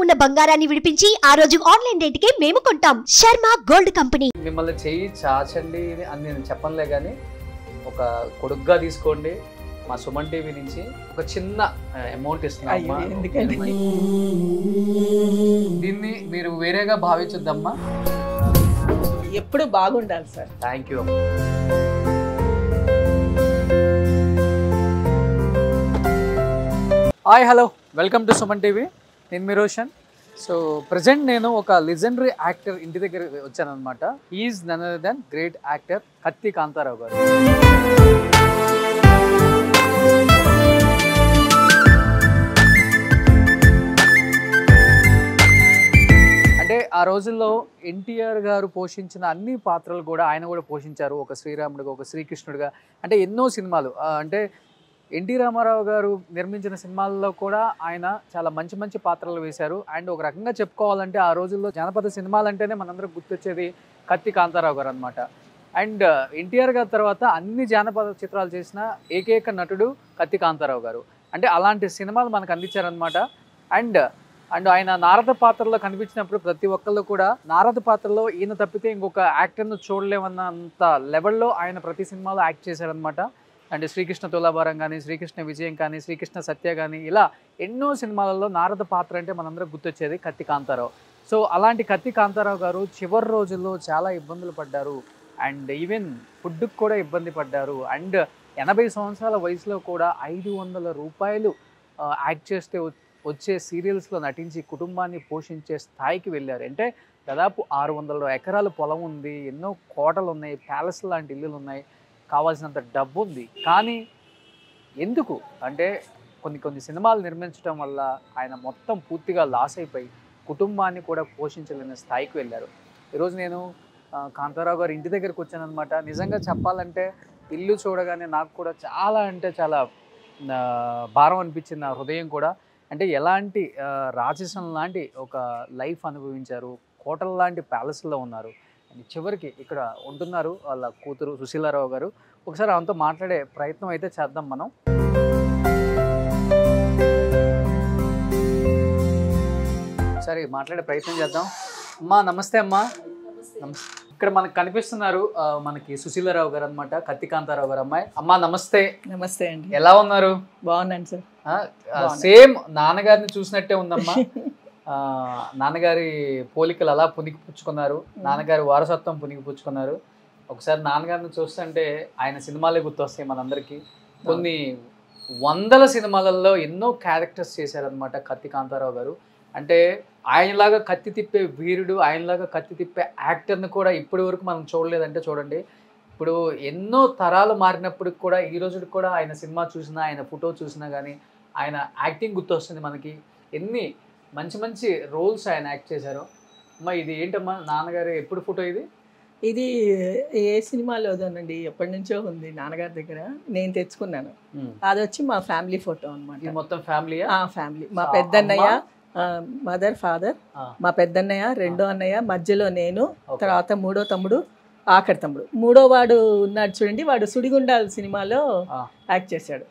ఉన్న బంగారాన్ని విడిపించి ఆ రోజు ఆన్లైన్ రేటుకే మేము కొంటాం. Sharma gold company. మిమ్మల్ని చెయ్యి చాచండి అని నేను చెప్పనులే, కానీ ఒక కొడుగ్గా తీసుకోండి. మా సుమన్ టీవీ నుంచి ఒక చిన్న అమౌంట్ ఇస్తున్నామ్మా. దీన్ని మీరు వేరేగా భావించొద్దమ్మా. ఎప్పుడు బాగుండాలి sir. Thank you. Hi, hello, welcome to Suman TV. నేను మీ రోషన్. సో ప్రజెంట్ నేను ఒక లెజెండరీ యాక్టర్ ఇంటి దగ్గర వచ్చాను అనమాట. Is none other than great actor Katti Kantharao గారు. అంటే ఆ రోజుల్లో ఎన్టీఆర్ గారు పోషించిన అన్ని పాత్రలు కూడా ఆయన కూడా పోషించారు. ఒక శ్రీరాముడిగా, ఒక శ్రీకృష్ణుడిగా, అంటే ఎన్నో సినిమాలు. అంటే ఎన్టీ రామారావు గారు నిర్మించిన సినిమాల్లో కూడా ఆయన చాలా మంచి మంచి పాత్రలు వేశారు. అండ్ ఒక రకంగా చెప్పుకోవాలంటే ఆ రోజుల్లో జానపద సినిమాలు అంటేనే మనందరం గుర్తొచ్చేది కత్తి కాంతారావు గారు అనమాట. అండ్ ఎన్టీఆర్ గారి తర్వాత అన్ని జానపద చిత్రాలు చేసిన ఏకైక నటుడు కత్తి కాంతారావు గారు. అంటే అలాంటి సినిమాలు మనకు అందించారనమాట. అండ్ ఆయన నారద పాత్రలో కనిపించినప్పుడు ప్రతి ఒక్కళ్ళు కూడా నారద పాత్రలో ఈయన తప్పితే ఇంకొక యాక్టర్ను చూడలేమన్నంత లెవెల్లో ఆయన ప్రతి సినిమాలో యాక్ట్ చేశారనమాట. అండ్ శ్రీకృష్ణ తులాభారం కానీ, శ్రీకృష్ణ విజయం కానీ, శ్రీకృష్ణ సత్య కానీ, ఇలా ఎన్నో సినిమాలలో నారద పాత్ర అంటే మనందరం గుర్తొచ్చేది కత్తి కాంతారావు. సో అలాంటి కత్తి కాంతారావు గారు చివరి రోజుల్లో చాలా ఇబ్బందులు పడ్డారు. అండ్ ఈవెన్ ఫుడ్కి కూడా ఇబ్బంది పడ్డారు. అండ్ 80 సంవత్సరాల వయసులో కూడా 500 రూపాయలు యాక్ట్ చేస్తే వచ్చే సీరియల్స్లో నటించి కుటుంబాన్ని పోషించే స్థాయికి వెళ్ళారు. అంటే దాదాపు 600 ఎకరాల పొలం ఉంది, ఎన్నో కోటలు ఉన్నాయి, ప్యాలెస్ లాంటి ఇల్లులు ఉన్నాయి, కావాల్సినంత డబ్బు ఉంది. కానీ ఎందుకు అంటే కొన్ని సినిమాలు నిర్మించడం వల్ల ఆయన మొత్తం పూర్తిగా లాస్ అయిపోయి కుటుంబాన్ని కూడా పోషించలేని స్థాయికి వెళ్ళారు. ఈరోజు నేను కాంతారావు గారు ఇంటి దగ్గరికి వచ్చాను అనమాట. నిజంగా చెప్పాలంటే ఇల్లు చూడగానే నాకు కూడా చాలా అంటే చాలా భారం అనిపించింది నా హృదయం కూడా. అంటే ఎలాంటి రాజసం లాంటి ఒక లైఫ్ అనుభవించారు, కోటల లాంటి ప్యాలెస్లో ఉన్నారు, చివరికి ఇక్కడ ఉంటున్నారు వాళ్ళ కూతురు సుశీలారావు గారు. ఒకసారి ఆమెతో మాట్లాడే ప్రయత్నం అయితే చేద్దాం మనం. సరే, మాట్లాడే ప్రయత్నం చేద్దాం. అమ్మా నమస్తే. అమ్మా ఇక్కడ మనకు కనిపిస్తున్నారు మనకి సుశీలారావు గారు అనమాట, కత్తి కాంతారావు గారు అమ్మాయి. అమ్మా నమస్తే. నమస్తే అండి. ఎలా ఉన్నారు? బాగున్నాను సార్. సేమ్ నాన్నగారిని చూసినట్టే ఉందమ్మా. నాన్నగారి పోలికలు అలా పుణికిపుచ్చుకున్నారు, నాన్నగారి వారసత్వం పుణికిపుచ్చుకున్నారు. ఒకసారి నాన్నగారిని చూస్తుంటే ఆయన సినిమాలే గుర్తొస్తాయి మనందరికీ. కొన్ని వందల సినిమాలలో ఎన్నో క్యారెక్టర్స్ చేశారనమాట కత్తి కాంతారావు గారు. అంటే ఆయనలాగా కత్తి తిప్పే వీరుడు, ఆయనలాగా కత్తి తిప్పే యాక్టర్ని కూడా ఇప్పటి వరకు మనం చూడలేదంటే చూడండి. ఇప్పుడు ఎన్నో తరాలు మారినప్పటికి కూడా ఈ రోజుకి కూడా ఆయన సినిమా చూసినా, ఆయన ఫోటో చూసినా కానీ ఆయన యాక్టింగ్ గుర్తొస్తుంది మనకి. ఎన్ని మంచి మంచి రోల్స్ ఆయన యాక్ట్ చేశారు. అమ్మా ఇది ఏంటమ్మా నాన్నగారు ఎప్పుడు ఫోటో? ఇది ఏ సినిమాలోదోనండి, ఎప్పటి నుంచో ఉంది నాన్నగారి దగ్గర, నేను తెచ్చుకున్నాను. అది వచ్చి మా ఫ్యామిలీ ఫోటో అనమాట. మొత్తం ఫ్యామిలీ? ఫ్యామిలీ. మా పెద్దన్నయ్య, మదర్, ఫాదర్, మా పెద్దన్నయ్య, రెండో అన్నయ్య, మధ్యలో నేను, తర్వాత మూడో తమ్ముడు, ఆఖరి తమ్ముడు. మూడో వాడు ఉన్నాడు చూడండి, వాడు సుడిగుండాల సినిమాలో యాక్ట్ చేశాడు.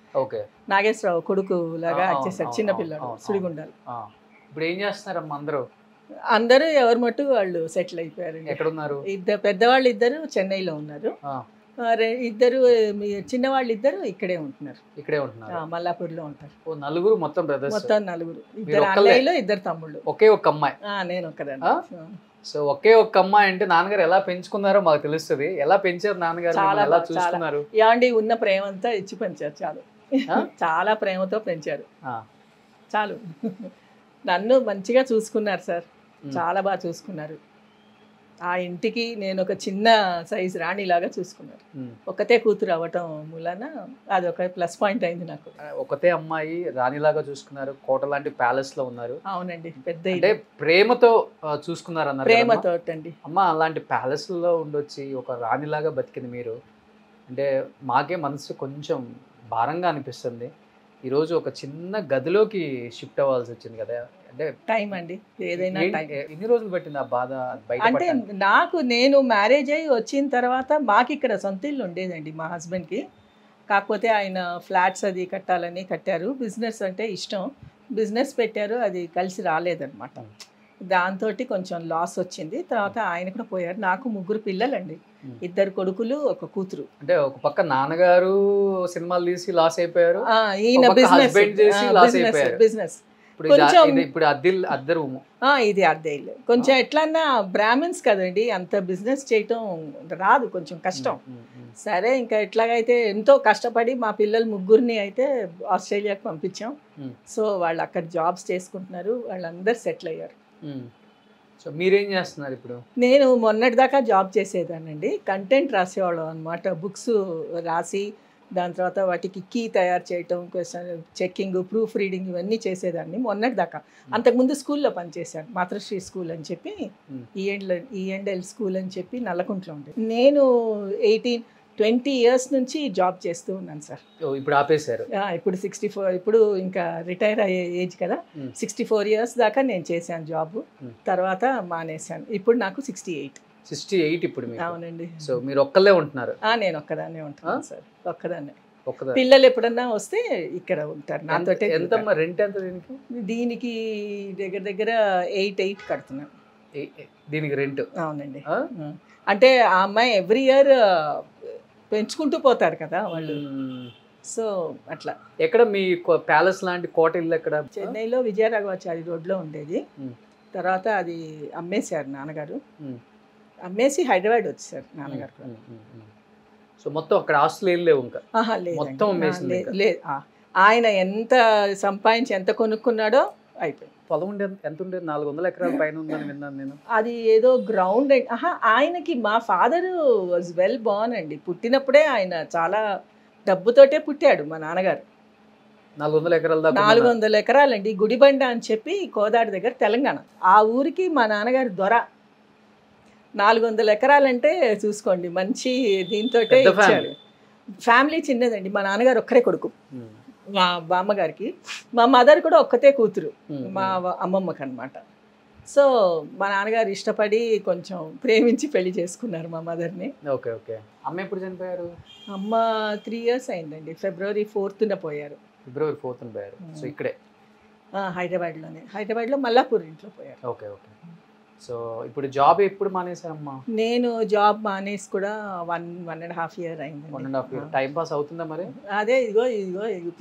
నాగేశ్వరరావు కొడుకు లాగా యాక్ట్ చేశాడు, చిన్నపిల్లాడు, సుడిగుండాలు. ఇప్పుడు ఏం చేస్తున్నారమ్మా అందరూ? అందరూ ఎవరి మట్టు వాళ్ళు సెటిల్ అయిపోయారు. ఎక్కడున్నారు? పెద్దవాళ్ళు ఇద్దరు చెన్నైలో ఉన్నారు, ఇద్దరు చిన్నవాళ్ళు ఇద్దరు ఇక్కడే ఉంటున్నారు. మల్లాపూర్లో ఉంటారు. నలుగురు మొత్తం బ్రదర్స్? మొత్తం నలుగురు. ఇద్దరు అన్నయ్యలు, ఇద్దరు తమ్ముళ్ళు, ఒకే ఒక అమ్మాయి. నేను ఒక్కదాన్ని. సో ఒకే ఒక్క అమ్మాయి అంటే నాన్నగారు ఎలా పెంచుకున్నారో మాకు తెలుస్తుంది. ఎలా పెంచారు నాన్నగారు? ఎలా చూసుకున్నారు? యాండి ఉన్న ప్రేమ అంతా ఇచ్చి పెంచారు. చాలు, చాలా ప్రేమతో పెంచారు. చాలు, నన్ను మంచిగా చూసుకున్నారు సార్, చాలా బాగా చూసుకున్నారు. ఆ ఇంటికి నేను ఒక చిన్న సైజ్ రాణిలాగా చూసుకున్నారు. ఒకతే కూతురు అవ్వటం మూలన అది ఒక ప్లస్ పాయింట్ అయింది నాకు. ఒకతే అమ్మాయి రాణిలాగా చూసుకున్నారు, కోట లాంటి ప్యాలెస్ లో ఉన్నారు. అవునండి, పెద్ద. అంటే ప్రేమతో చూసుకున్నారు అన్నారు. ప్రేమతో అండి. అమ్మ అలాంటి ప్యాలెస్ లో ఉండొచ్చి ఒక రాణిలాగా బతికింది మీరు. అంటే మాకే మనసు కొంచెం భారంగా అనిపిస్తుంది. ఈరోజు ఒక చిన్న గదిలోకి షిఫ్ట్ అవ్వాల్సి వచ్చింది కదా. అంటే టైం అండి, ఏదైనా ఎన్ని రోజులు పట్టింది ఆ బాధ? అంటే నేను మ్యారేజ్ అయ్యి వచ్చిన తర్వాత మాకు ఇక్కడ సొంత ఇల్లు ఉండేదండి మా హస్బెండ్కి. కాకపోతే ఆయన ఫ్లాట్స్ అది కట్టాలని కట్టారు. బిజినెస్ అంటే ఇష్టం, బిజినెస్ పెట్టారు, అది కలిసి రాలేదన్నమాట. దాంతో కొంచెం లాస్ వచ్చింది. తర్వాత ఆయన కూడా పోయారు. నాకు 3 పిల్లలండి, 2 కొడుకులు 1 కూతురు. అంటే ఒక పక్క నాన్నగారు సినిమాలు తీసి లాస్ అయిపోయారు, ఈయన బిజినెస్ ఇప్పుడు అద్దె రూము, ఇది అద్దె ఇల్లు. కొంచెం ఎట్లన్నా బ్రాహ్మిన్స్ కదండి, అంత బిజినెస్ చేయటం రాదు, కొంచెం కష్టం. సరే ఇంకా ఎట్లాగైతే ఎంతో కష్టపడి మా పిల్లలు 3 అయితే ఆస్ట్రేలియాకి పంపించాం. సో వాళ్ళు అక్కడ జాబ్స్ చేసుకుంటున్నారు, వాళ్ళందరూ సెటిల్ అయ్యారు. సో మీరేం చేస్తున్నారు ఇప్పుడు? నేను మొన్నటి దాకా జాబ్ చేసేదానండి, కంటెంట్ రాసేవాళ్ళం అనమాట. బుక్స్ రాసి దాని తర్వాత వాటికి కీ తయారు చేయటం, క్వశ్చన్ చెక్కింగ్, ప్రూఫ్ రీడింగ్ ఇవన్నీ చేసేదాన్ని మొన్నటి దాకా. అంతకుముందు స్కూల్లో పనిచేశాను, మాతృశ్రీ స్కూల్ అని చెప్పి, ఈఎండ్ఎల్ స్కూల్ అని చెప్పి నల్లకుంట్లో ఉండేది. నేను 20 years నుంచి జాబ్ చేస్తూ ఉన్నాను సార్. ఇప్పుడు ఆపేశారు? ఇప్పుడు 64, ఇప్పుడు ఇంకా రిటైర్ అయ్యే ఏజ్ కదా, 64 years దాకా నేను చేశాను జాబ్. తర్వాత మానేశాను. ఇప్పుడు నాకు 68 ఇప్పుడు. అవునండి. సో మీరు ఒక్కళ్ళే ఉంటున్నారు? నేను ఒక్కదాన్నే ఉంటున్నాను సార్, ఒక్కదాన్నే. పిల్లలు ఎప్పుడన్నా వస్తే ఇక్కడ ఉంటారు నాతో. ఎంత రెంట్ ఎంత దీనికి? దగ్గర 8 కడుతున్నాను దీనికి రెంట్. అవునండి. అంటే ఆ అమ్మాయి ఎవ్రీ ఇయర్ పెంచుకుంటూ పోతారు కదా వాళ్ళు. సో అట్లా. ఎక్కడ మీ ప్యాలెస్ లాంటి కోట ఇల్లు ఎక్కడ? చెన్నైలో విజయరాఘవాచారి రోడ్లో ఉండేది. తర్వాత అది అమ్మేశారు నాన్నగారు, అమ్మేసి హైదరాబాద్ వచ్చేసారు నాన్నగారు. సో మొత్తం అక్కడ ఆస్తులు ఏం లేవు ఇంకా? మొత్తం లేదు. ఆయన ఎంత సంపాదించి ఎంత కొనుక్కున్నాడో అయిపోయింది. పొలం ఎంత ఉండేది? 400 ఎకరాల పైన ఉందని విన్నాను నేను. అది ఏదో గ్రౌండ్. ఆయనకి మా ఫాదర్ వాజ్ వెల్ బోర్న్ అండి. పుట్టినప్పుడే ఆయన చాలా డబ్బుతోటే పుట్టాడు మా నాన్నగారు. 400 ఎకరాల దాకా? 400 ఎకరాలండి. గుడిబండ అని చెప్పి కోదాడి దగ్గర, తెలంగాణ. ఆ ఊరికి మా నాన్నగారు దొర. 400 ఎకరాలంటే చూసుకోండి, మంచి దీంతో ఇచ్చాడు. ఫ్యామిలీ చిన్నదండి. మా నాన్నగారు ఒక్కరే కొడుకు మా బామ్మగారికి. మా మదర్ కూడా ఒక్కతే కూతురు మా అమ్మమ్మకి అనమాట. సో మా నాన్నగారు ఇష్టపడి కొంచెం ప్రేమించి పెళ్లి చేసుకున్నారు మా మదర్ని. Okay okay. అమ్మ ఎప్పుడు చనిపోయారు? అమ్మ 3 years అయిందండి. February 4th పోయారు. February 4th పోయారు. సో ఇక్కడే హైదరాబాద్లో మల్లాపూర్ ఇంట్లో పోయారు. Okay okay. సో ఇప్పుడు జాబ్ ఎప్పుడు మానేశారమ్మా? నేను జాబ్ మానేసి కూడా 1.5 year అయింది. 1.5 year. టైం పాస్ అవుతుందా మరి? అదే ఇదిగో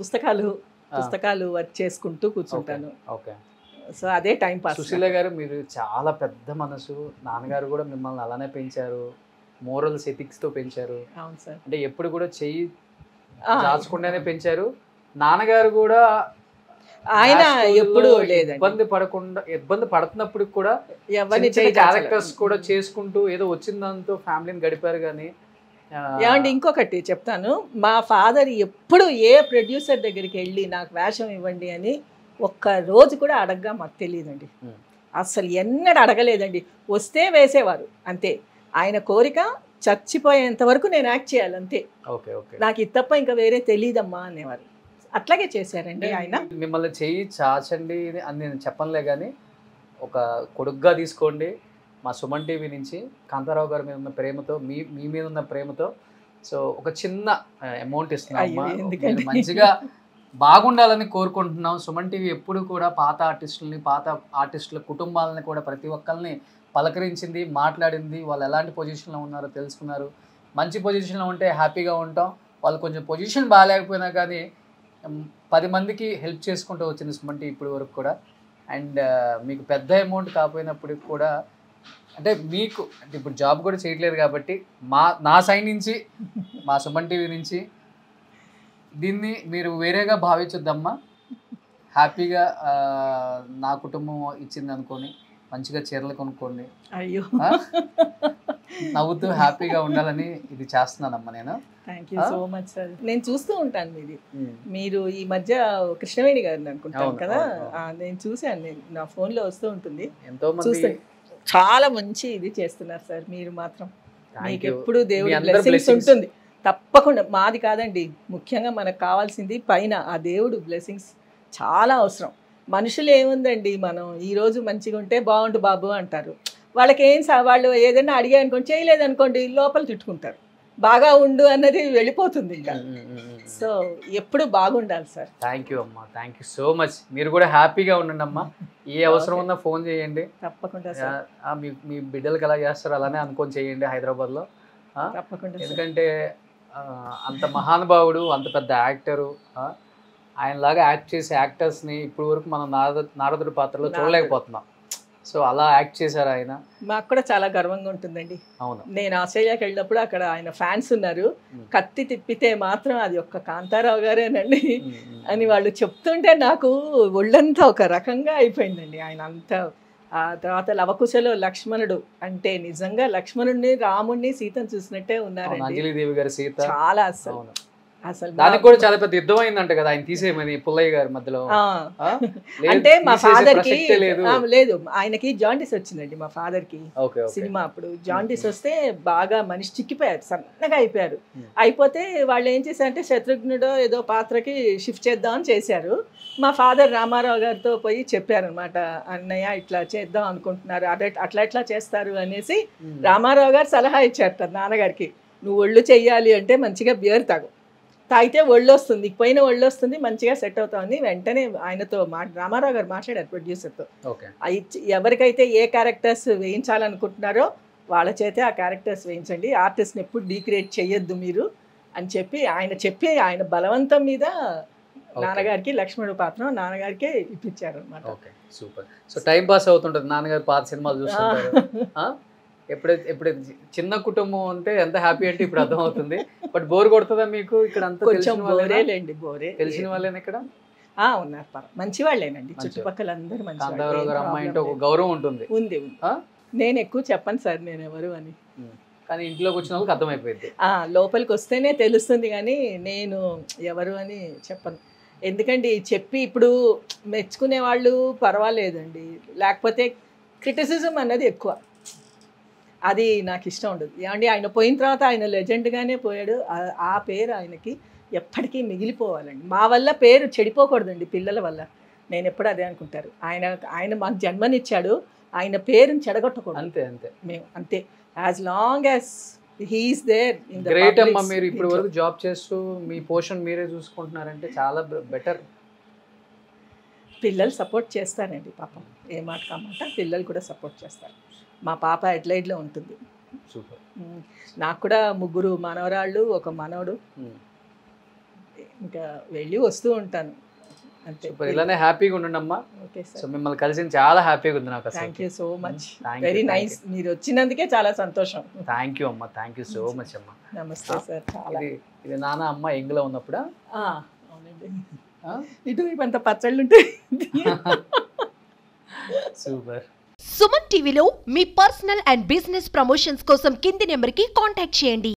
పుస్తకాలు వర్క్ చేసుకుంటూ కూర్చుంటాను. ఓకే. సో అదే టైం పాస్. సుశీల గారు, మీరు చాలా పెద్ద మనసు. నాన్నగారు కూడా మిమ్మల్ని అలానే పెంచారు, మోరల్స్ ఎథిక్స్తో పెంచారు. అవును సార్. అంటే ఎప్పుడు కూడా చెయ్యి దాచుకుండానే పెంచారు. నాన్నగారు కూడా ఆయన ఎప్పుడు లేదండి, ఇబ్బంది పడుతున్నప్పుడు కూడా క్యారెక్టర్స్ కూడా చేసుకుంటూ ఏదో వచ్చిన దాంతో ఫ్యామిలీని గడిపారు. కానీ ఏమంటే ఇంకొకటి చెప్తాను, మా ఫాదర్ ఎప్పుడు ఏ ప్రొడ్యూసర్ దగ్గరికి వెళ్ళి నాకు వేషం ఇవ్వండి అని ఒక్క రోజు కూడా అడగగా మాకు తెలియదండి. అసలు ఎన్నడూ అడగలేదండి. వస్తే వేసేవారు అంతే. ఆయన కోరిక చచ్చిపోయేంత వరకు నేను యాక్ట్ చేయాలి అంతే, నాకు ఇది తప్ప ఇంకా వేరే తెలియదమ్మా అనేవారు. అట్లాగే చేశారండి ఆయన. మిమ్మల్ని చెయ్యి చాచండి అని నేను చెప్పనులే, కానీ ఒక కొడుగ్గా తీసుకోండి. మా సుమన్ టీవీ నుంచి కాంతారావు గారి మీద ఉన్న ప్రేమతో, మీ మీద ఉన్న ప్రేమతో సో ఒక చిన్న అమౌంట్ ఇస్తున్నాం. మంచిగా బాగుండాలని కోరుకుంటున్నాం. సుమన్ టీవీ ఎప్పుడు కూడా పాత ఆర్టిస్టుల కుటుంబాలని కూడా ప్రతి ఒక్కరిని పలకరించింది, మాట్లాడింది. వాళ్ళు ఎలాంటి పొజిషన్లో ఉన్నారో తెలుసుకున్నారు. మంచి పొజిషన్లో ఉంటే హ్యాపీగా ఉంటాం. వాళ్ళు కొంచెం పొజిషన్ బాగాలేకపోయినా కానీ 10 మందికి హెల్ప్ చేసుకుంటూ వచ్చింది సుమన్ టీవీ ఇప్పటి వరకు కూడా. అండ్ మీకు పెద్ద అమౌంట్ కాకపోయినప్పటికి కూడా, అంటే మీకు అంటే ఇప్పుడు జాబ్ కూడా చేయట్లేదు కాబట్టి నా సైడ్ నుంచి, మా సుమన్ టీవీ నుంచి దీన్ని మీరు వేరేగా భావించొద్దమ్మా. హ్యాపీగా నా కుటుంబం ఇచ్చింది అనుకోని మంచిగా చీరలు కొనుక్కోండి. అయ్యో, నవ్వుతూ హ్యాపీగా ఉండాలని ఇది చేస్తున్నానమ్మా నేను. Thank you so much sir. నేను చూస్తూ ఉంటాను మీది. మీరు ఈ మధ్య కృష్ణవేణి గారిని అనుకుంటాను కదా, నేను చూశాను, నా ఫోన్లో వస్తూ ఉంటుంది. ఎంతో మంది చాలా మంచి ఇది చేస్తున్నారు సార్. మీరు మాత్రం మీకు ఎప్పుడు దేవుడి బ్లెస్సింగ్స్ ఉంటుంది తప్పకుండా. మాది కాదండి, ముఖ్యంగా మనకు కావాల్సింది పైన ఆ దేవుడు బ్లెస్సింగ్స్ చాలా అవసరం. మనుషులు ఏముందండి, మనం ఈరోజు మంచిగా ఉంటే బాగుండు బాబు అంటారు. వాళ్ళకి వాళ్ళు ఏదైనా అడిగా అనుకోండి, చేయలేదనుకోండి లోపల తిట్టుకుంటారు. బాగా ఉండు అన్నది వెళ్ళిపోతుంది ఇంకా. సో ఎప్పుడు బాగుండాలి సార్. థ్యాంక్ యూ అమ్మా, థ్యాంక్ యూ సో మచ్. మీరు కూడా హ్యాపీగా ఉండండి అమ్మా. ఏ అవసరం ఉన్నా ఫోన్ చేయండి. తప్పకుండా సార్. మీ బిడ్డలకి ఎలా చేస్తారో అలానే అనుకొని చేయండి హైదరాబాద్లో. తప్పకుండా. ఎందుకంటే అంత మహానుభావుడు, అంత పెద్ద యాక్టరు, ఆయనలాగా యాక్ట్ చేసే యాక్టర్స్ని ఇప్పుడు వరకు మనం నారదుడి పాత్రలో చూడలేకపోతున్నాం. సో అలా యాక్ట్ చేశారు ఆయన. మాకు కూడా చాలా గర్వంగా ఉంటుందండి. అవును, నేను ఆస్ట్రేలియాకి వెళ్ళినప్పుడు అక్కడ ఆయన ఫ్యాన్స్ ఉన్నారు. కత్తి తిప్పితే మాత్రం అది ఒక్క కాంతారావు గారేనండి అని వాళ్ళు చెప్తుంటే నాకు ఒళ్ళంతా ఒక రకంగా అయిపోయిందండి. ఆయన అంతా. ఆ తర్వాత లవకుశలో లక్ష్మణుడు అంటే నిజంగా లక్ష్మణుడిని, రాముడిని, సీతను చూసినట్టే ఉన్నారండి. అంజలిదేవి గారి సీత. చాలా అసలు దానికి కూడా చాలా పెద్ద యుద్ధం అయిందంట కదా ఆయన తీసేయమని పుల్లయ్య గారి మధ్యలో. అంటే మా ఫాదర్ కి లేదు, ఆయనకి జాండీస్ వచ్చిందండి మా ఫాదర్ కి. సినిమా అప్పుడు జాండీస్ వస్తే బాగా మనిషి చిక్కిపోయారు, సన్నగా అయిపోయారు. అయిపోతే వాళ్ళు ఏం చేశారంటే శత్రుఘ్నుడో ఏదో పాత్రకి షిఫ్ట్ చేద్దామని చేశారు. మా ఫాదర్ రామారావు గారితో పోయి చెప్పారనమాట, అన్నయ్య ఇట్లా చేద్దాం అనుకుంటున్నారు, అట్లా ఎట్లా చేస్తారు అనేసి రామారావు గారు సలహా ఇచ్చారు నాన్నగారికి. నువ్వు ఒళ్ళు చెయ్యాలి అంటే మంచిగా బియర్ తాగితే ఒళ్ళు వస్తుంది, పోయిన ఒళ్ళు వస్తుంది, మంచిగా సెట్ అవుతుంది. వెంటనే ఆయనతో రామారావు గారు మాట్లాడారు ప్రొడ్యూసర్తో. ఎవరికైతే ఏ క్యారెక్టర్స్ వేయించాలనుకుంటున్నారో వాళ్ళ చేతే ఆ క్యారెక్టర్స్ వేయించండి, ఆర్టిస్ట్ని ఎప్పుడు డీక్రియేట్ చేయొద్దు మీరు అని చెప్పి ఆయన బలవంతం మీద నాన్నగారికి లక్ష్మణుడు పాత్ర నాన్నగారికే ఇప్పించారు అనమాట. Okay, super. So time pass అవుతుంటుంది, నాన్నగారు పాత సినిమాలు చూస్తుంటారు. ఎప్పుడైతే చిన్న కుటుంబం అంటే ఎంత హ్యాపీ అంటే ఇప్పుడు అర్థం అవుతుంది. బట్ బోర్ కొడుతుందా మీకు ఇక్కడ? అంతా బోరే తెలిసిన వాళ్ళేనా ఇక్కడ? ఉన్నారు, మంచి వాళ్ళేనండి, చుట్టుపక్కల అందరూ మంచి. కాంతారావు గారు అమ్మాయి అంటే ఒక గౌరవం ఉంటుంది. ఉంది. నేను ఎక్కువ చెప్పను సార్ నేను ఎవరు అని, కానీ ఇంట్లోకి వచ్చిన వాళ్ళకి అర్థమైపోయింది. లోపలికి వస్తేనే తెలుస్తుంది, కానీ నేను ఎవరు అని చెప్పను. ఎందుకంటే చెప్పి ఇప్పుడు మెచ్చుకునే వాళ్ళు పర్వాలేదండి, లేకపోతే క్రిటిసిజం అన్నది ఎక్కువ, అది నాకు ఇష్టం ఉండదు. ఏమండి ఆయన పోయిన తర్వాత ఆయన లెజెండ్గానే పోయాడు, ఆ పేరు ఆయనకి ఎప్పటికీ మిగిలిపోవాలండి. మా వల్ల పేరు చెడిపోకూడదండి పిల్లల వల్ల, నేను ఎప్పుడు అదే అనుకుంటారు. ఆయన మాకు జన్మనిచ్చాడు, ఆయన పేరుని చెడగొట్టకూడదు. అంతే అంతే, మేము అంతే. As long as he is there in the great అమ్మా. మీరు ఇప్పుడు వరకు జాబ్ చేస్తూ మీ పోషన్ మీరే చూసుకుంటున్నారంటే చాలా బెటర్. పిల్లలు సపోర్ట్ చేస్తారండి పాపం, ఏ మాట కామాట పిల్లలు కూడా సపోర్ట్ చేస్తారు. మా పాప అడ్లైడ్లో ఉంటుంది. సూపర్. నాకు కూడా 3 మనవరాళ్ళు, 1 మనవడు. ఇంకా వెళ్ళి వస్తూ ఉంటాను అంతే. ఇలానే హ్యాపీగా ఉండండి అమ్మా. Okay sir. సో మిమ్మల్ని కలిసి చాలా హ్యాపీగా ఉంది నాకు. Thank you so much, very nice. మీరు వచ్చినందుకే చాలా సంతోషం. థ్యాంక్ యూ అమ్మా, థ్యాంక్ యూ సో మచ్ అమ్మా. నమస్తే సార్. చాలా ఇది నాన్న అమ్మ ఎంగ్లో ఉన్నప్పుడా? అవునండి, ఇటువైపు అంత పచ్చళ్ళు ఉంటాయి. సూపర్. సుమన్ టీవీలో మీ పర్సనల్ అండ్ బిజినెస్ ప్రమోషన్స్ కోసం కింది నెంబర్కి కాంటాక్ట్ చేయండి.